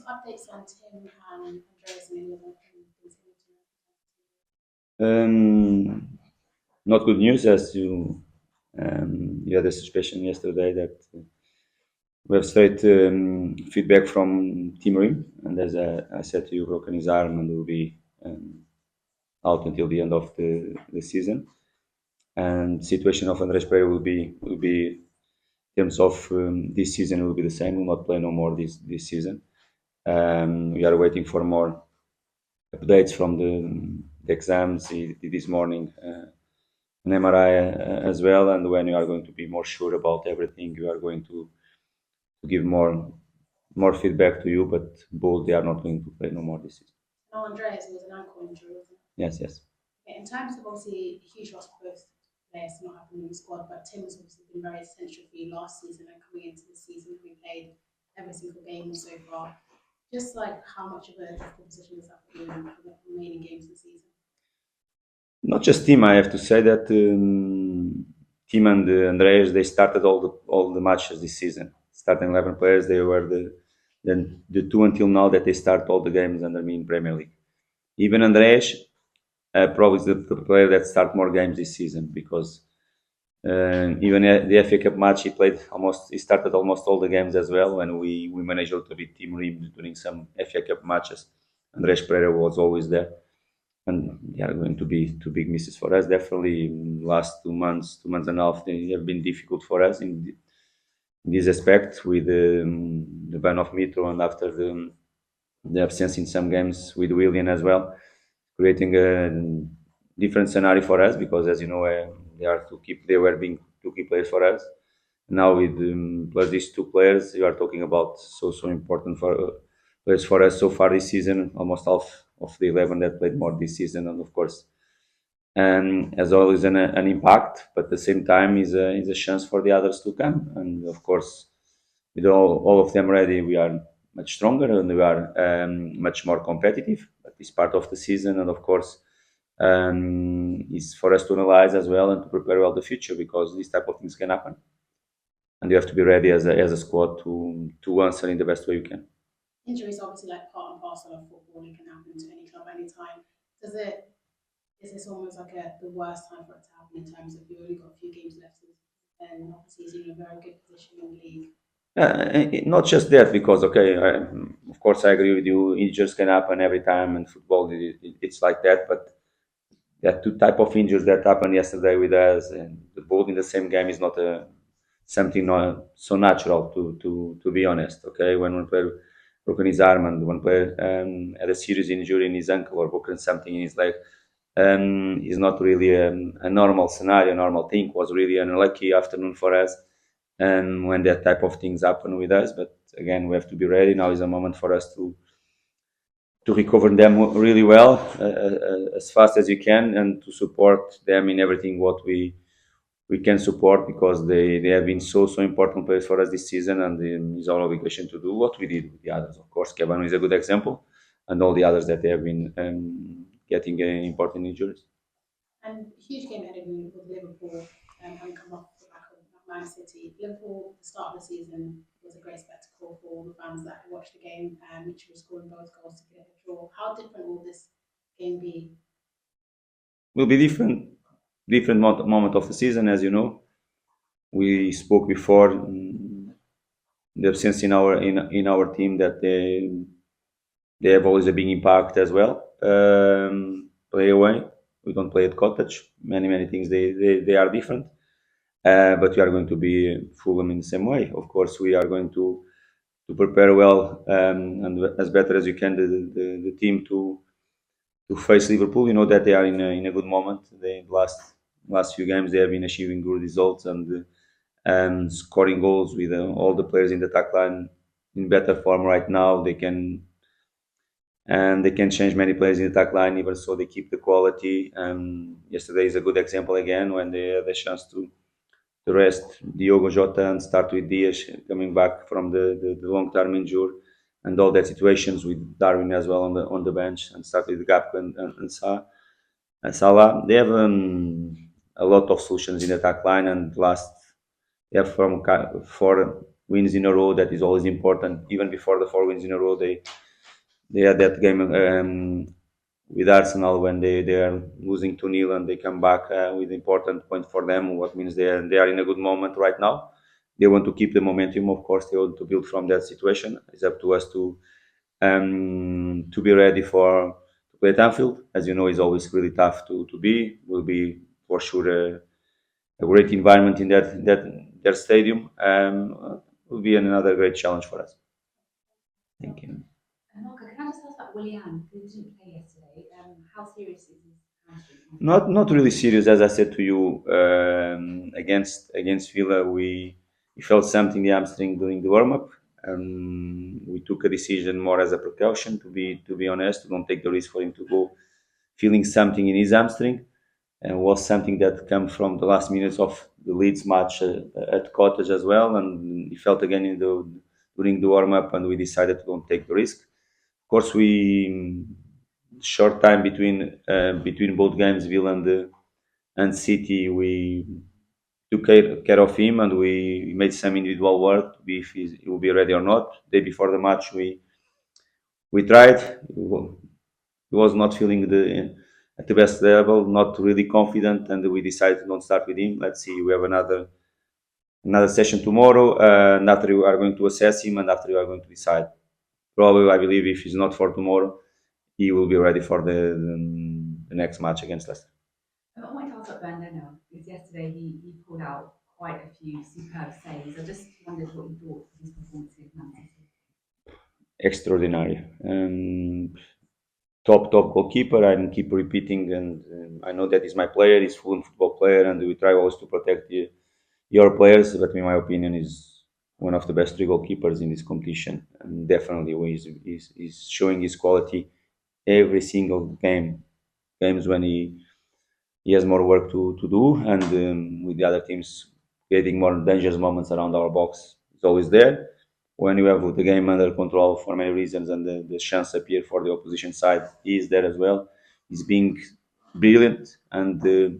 updates on Tim and Andreas and any of them? Um, Not good news, as you had a suspicion yesterday that we have straight feedback from Timorim, and as I said to you, broken his arm and will be out until the end of the season. And situation of Andreas Pereira will be in terms of this season will be the same. Will not play no more this season. We are waiting for more updates from the exams. He did this morning an MRI as well, and when you are going to be more sure about everything, you are going to give more feedback to you. But both they are not going to play no more this season. No, Andreas was an ankle injury, wasn't it? Yes, yes. Okay, in terms of obviously a huge loss for both players not having in the squad, but Tim has obviously been very essential for you last season and coming into the season, we played every single game so far. Just like how much of a difficult position is that for you for the remaining games of the season? Not just Tim. I have to say that Tim and Andreas they started all the matches this season. Starting 11 players, they were the two until now that they start all the games under me in Premier League. Even Andreas probably is the player that start more games this season because even the FA Cup match he started almost all the games as well when we managed to beat Team Rim during some FA Cup matches. Andreas Pereira was always there, and they are going to be two big misses for us. Definitely, last 2 months and a half, they have been difficult for us in this aspect with the ban of Mitro and after the absence in some games with William as well, creating a different scenario for us because, as you know, they were being two key players for us. Now with plus these two players, you are talking about so important for players for us so far this season. Almost half of the 11 that played more this season, and of course, as always, an impact, but at the same time is a chance for the others to come. And of course, with all of them ready, we are much stronger and we are much more competitive. But it's part of the season, and of course, it's for us to analyze as well and to prepare well the future because these type of things can happen, and you have to be ready as a squad to answer in the best way you can. Injuries obviously like part and parcel of football. It can happen to any club anytime. Does it is this almost like the worst time for it to happen in terms of you only got a few games left and obviously he's in a very good position in the league? Not just that, because okay, of course I agree with you. Injuries can happen every time, and football it's like that. But there are two type of injuries that happened yesterday with us, and both in the same game is not something not so natural to be honest. Okay, when one player broken his arm and one player had a serious injury in his ankle or broken something in his leg, is not really a normal scenario, normal thing. It was really an unlucky afternoon for us, and when that type of things happen with us. But again, we have to be ready. Now is a moment for us to recover them really well, as fast as you can, and to support them in everything what we can support because they have been so important players for us this season, and it's our obligation to do what we did with the others. Of course, Kevin is a good example, and all the others that they have been getting important injuries. And huge game ahead of you with Liverpool having come off the back of Man City. Liverpool, the start of the season was a great spectacle for all the fans that watched the game. Mitchell was scoring both goals to get a draw. How different will this game be? Will be different moment of the season, as you know. We spoke before the absence in our team that they have always a big impact as well. Play away, we don't play at Cottage. Many things they are different, but we are going to be Fulham in the same way. Of course, we are going to prepare well and as better as you can the team to face Liverpool. You know that they are in a good moment. The last few games they have been achieving good results and scoring goals with all the players in the attack line in better form right now. They can change many players in the attack line, even so they keep the quality. Yesterday is a good example again when they had the chance to rest Diogo Jota and start with Diaz coming back from the long-term injury and all that situations with Darwin as well on the bench and start with Gap and Salah. They have a lot of solutions in the attack line, and last they have four wins in a row. That is always important. Even before the 4 wins in a row, they had that game with Arsenal when they are losing 2-0 and they come back with important point for them. What means they are in a good moment right now. They want to keep the momentum. Of course, they want to build from that situation. It's up to us to be ready to play at Anfield. As you know, it's always really tough to be. Will be for sure a great environment in that their stadium. Will be another great challenge for us. Thank you. Marco, can I just ask about Willian, who didn't play yesterday? How serious is his hamstring? Not really serious, as I said to you. Against Villa, we felt something in the hamstring during the warm up. We took a decision more as a precaution, to be honest, to don't take the risk for him to go feeling something in his hamstring, and was something that came from the last minutes of the Leeds match at Cottage as well, and he felt again during the warm up, and we decided to don't take the risk. Of course, we short time between both games, Villa and City, we took care of him, and we made some individual work to be if he will be ready or not. Day before the match, we tried. He was not feeling at the best level, not really confident, and we decided to not start with him. Let's see, we have another session tomorrow, and after we are going to assess him, and after we are going to decide. Probably, I believe if he's not for tomorrow, he will be ready for the next match against Leicester. I wanted to ask about Brandon because yesterday he pulled out quite a few superb saves. I just wondered what you thought of his performance against Man City. Extraordinary. Top goalkeeper. I keep repeating, and I know that he's my player. He's full football player, and we try always to protect your players. But in my opinion, is one of the best three goalkeepers in this competition, and definitely he's showing his quality every single games when he has more work to do, and with the other teams creating more dangerous moments around our box, it's always there. When you have the game under control for many reasons and the chance appear for the opposition side, he is there as well. He's being brilliant, and the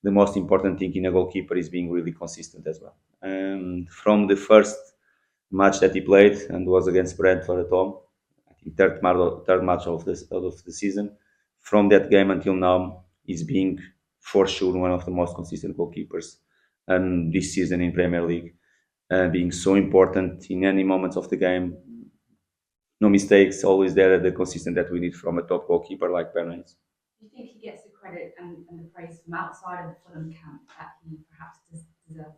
most important thing in a goalkeeper is being really consistent as well. And from the first match that he played and was against Brentford at home, I think third match of the season. From that game until now, he's being for sure one of the most consistent goalkeepers, and this season in Premier League, being so important in any moments of the game. No mistakes, always there, the consistent that we need from a top goalkeeper like Pereira. Do you think he gets the credit and the praise from outside of the Fulham camp that he perhaps deserves?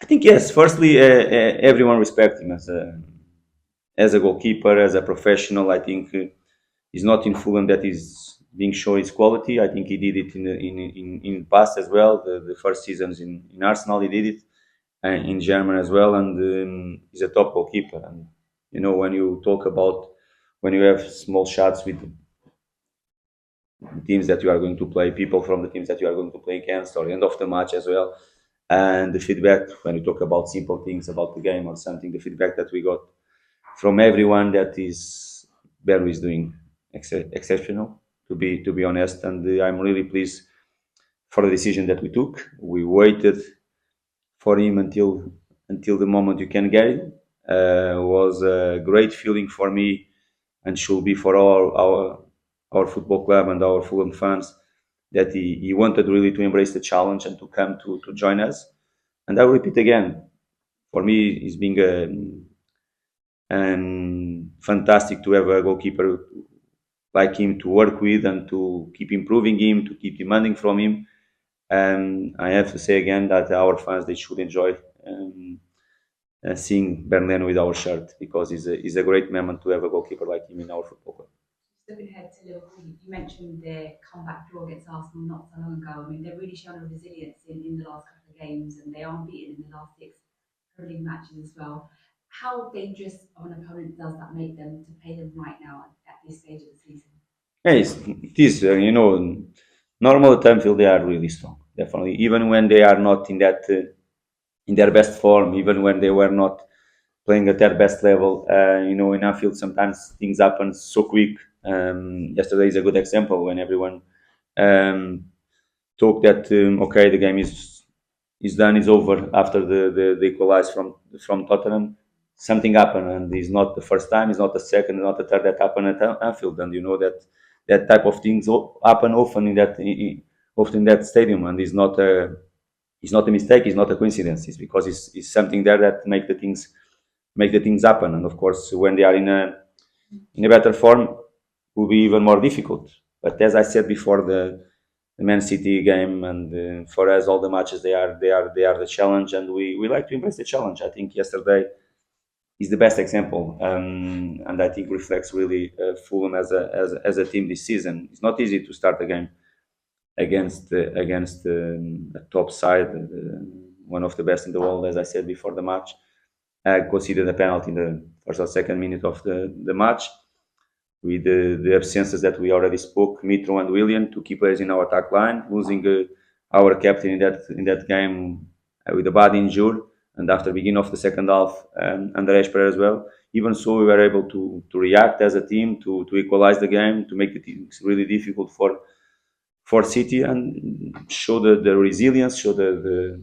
I think yes. Firstly, everyone respects him as a goalkeeper, as a professional. I think he's not in Fulham that is being shown his quality. I think he did it in the past as well. The first seasons in Arsenal, he did it, in German as well, and he's a top goalkeeper. And when you talk about when you have small shots with teams that you are going to play, people from the teams that you are going to play against, or end of the match as well. And the feedback, when you talk about simple things about the game or something, the feedback that we got from everyone that is Berry is doing exceptional, to be honest. And I'm really pleased for the decision that we took. We waited for him until the moment you can get it. Was a great feeling for me, and should be for all our football club and our Fulham fans, that he wanted really to embrace the challenge and to come to join us. And I will repeat again, for me, it's been fantastic to have a goalkeeper like him to work with and to keep improving him, to keep demanding from him. And I have to say again that our fans, they should enjoy seeing Bernardo with our shirt, because it's a great moment to have a goalkeeper like him in our football club. Looking ahead to Liverpool, you mentioned their comeback draw against Arsenal not so long ago. I mean, they're really shown a resilience in the last couple of games, and they are unbeaten in the last 6 Premier League matches as well. How dangerous of an opponent does that make them to play them right now at this stage of the season? Yes, it is. Normal at Anfield, they are really strong. Definitely, even when they are not in their best form, even when they were not playing at their best level. In Anfield, sometimes things happen so quick. Yesterday is a good example when everyone talked that okay, the game is is done, is over after the equalize from Tottenham. Something happened, and it's not the first time, it's not the second, not the third that happened at Anfield, and you know that that type of things happen often in often in that stadium, and it's not a mistake, it's not a coincidence, it's because it's something there that make the things happen, and of course when they are in a better form, will be even more difficult. But as I said before, the Man City game, and for us, all the matches they are the challenge, and we like to embrace the challenge. I think yesterday is the best example, and I think reflects really Fulham as a team this season. It's not easy to start a game against a top side, one of the best in the world, as I said before the match. Considered a penalty in the first or second minute of the match, with the absences that we already spoke, Mitro and William, two key players in our attack line, losing our captain in that game with a bad injury, and after beginning of the second half, Andreas Pereira as well. Even so, we were able to react as a team, to equalize the game, to make the things really difficult for City, and show the resilience, show the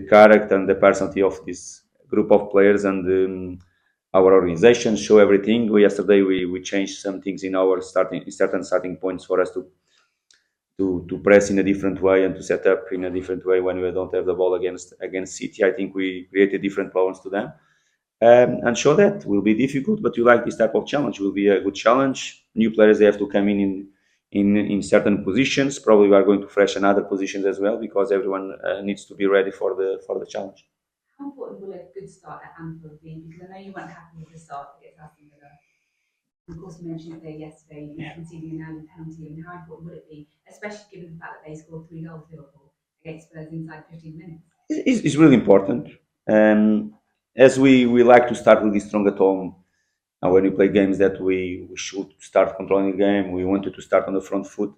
character and the personality of this group of players, and our organization, show everything. Yesterday we changed some things in our certain starting points for us to press in a different way and to set up in a different way when we don't have the ball against City. I think we created different problems to them, and show that will be difficult, but you like this type of challenge. Will be a good challenge. New players, they have to come in certain positions. Probably we are going to freshen other positions as well, because everyone needs to be ready for the challenge. How important will a good start at Anfield be? Because I know you weren't happy with the start against Aston Villa. Of course, you mentioned it there yesterday, conceding an early penalty. And how important would it be, especially given the fact that they scored 3 goals Liverpool against Spurs inside 15 minutes? It's really important. As we like to start really strong at home, and when we play games that we should start controlling the game, we wanted to start on the front foot.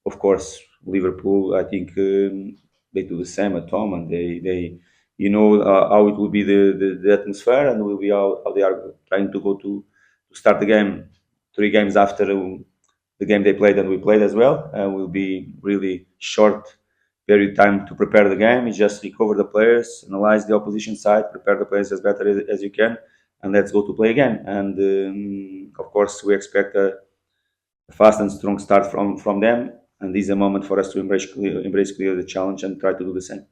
Of course, Liverpool, I think they do the same at home, and they how it will be the atmosphere, and will be how they are trying to go to start the game 3 games after the game they played and we played as well. Will be really short period time to prepare the game. It's just recover the players, analyze the opposition side, prepare the players as better as you can, and let's go to play again. And of course, we expect a fast and strong start from them. And this is a moment for us to embrace clear the challenge and try to do the same.